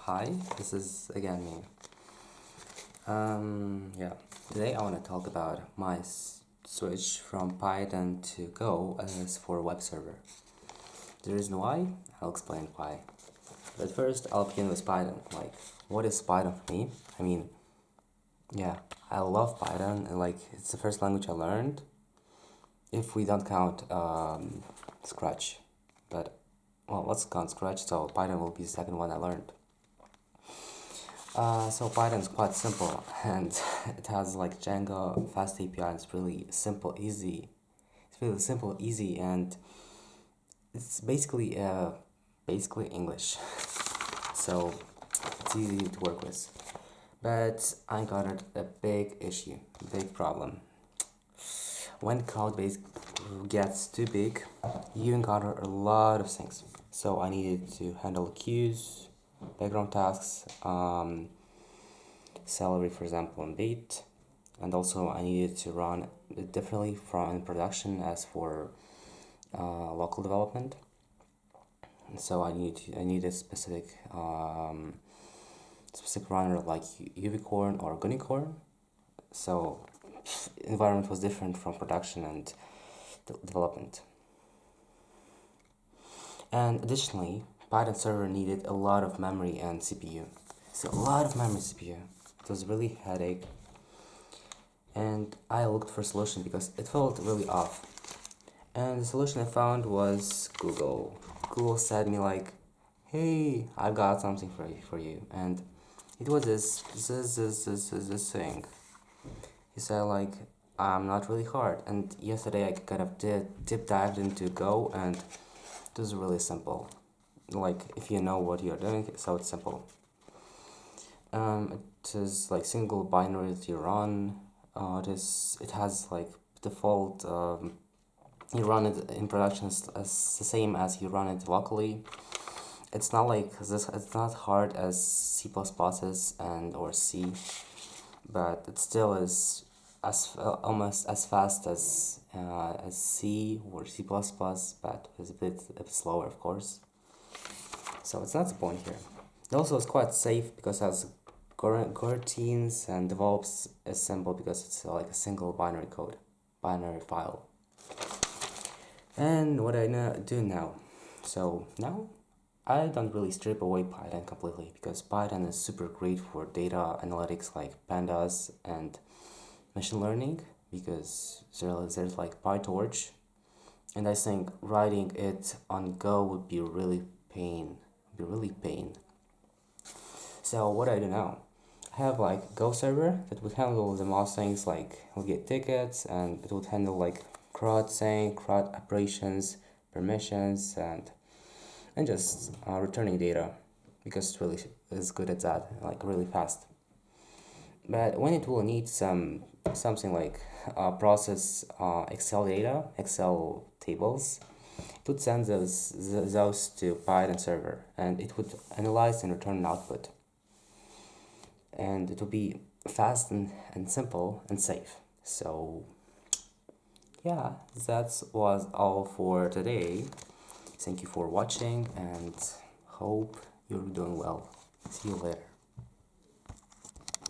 Hi, this is again me. Yeah, today I want to talk about my switch from Python to Go as for a web server. The reason why, I'll explain why. But first, I'll begin with Python. Like, what is Python for me? I mean, yeah, I love Python, and like, it's the first language I learned. If we don't count Scratch, but well, let's count Scratch, so Python will be the second one I learned. So Python is quite simple and it has like Django, fast API. It's really simple, easy. It's really simple, easy, and it's basically English. So it's easy to work with. But I encountered a big issue, big problem. When code base gets too big, you encounter a lot of things. So I needed to handle queues, background tasks, salary, for example, and date. And also I needed to run it differently from in production as for local development. So I need a specific runner like Uvicorn or Gunicorn. So environment was different from production and development. And additionally, Python server needed a lot of memory and CPU. So a lot of memory CPU. It was really headache. And I looked for a solution because it felt really off. And the solution I found was Google. Google said me like, "Hey, I got something for you," and it was this thing. He said like, "I'm not really hard." And yesterday I kind of deep dived into Go, and it was really simple. Like if you know what you're doing, so it's simple. It is like single binary that you run. It has like default. You run it in production as the same as you run it locally. It's not like this. It's not hard as C++ is and or C, but it still is almost as fast as C or C++, but it's a bit slower, of course. So it's not the point here. It also is quite safe because it has coroutines and develops as simple because it's like a single binary file. And what I do now. So now I don't really strip away Python completely because Python is super great for data analytics like pandas and machine learning because there's like PyTorch, and I think writing it on Go would be really pain. So what I do now, I have like Go server that would handle the most things like we'll get tickets, and it would handle like CRUD sync, CRUD operations, permissions, and just returning data because it really is good at that, like really fast. But when it will need something like process Excel data, Excel tables, it would send those to Python server, and it would analyze and return an output. And it would be fast and simple and safe. So yeah, that was all for today. Thank you for watching and hope you're doing well. See you later.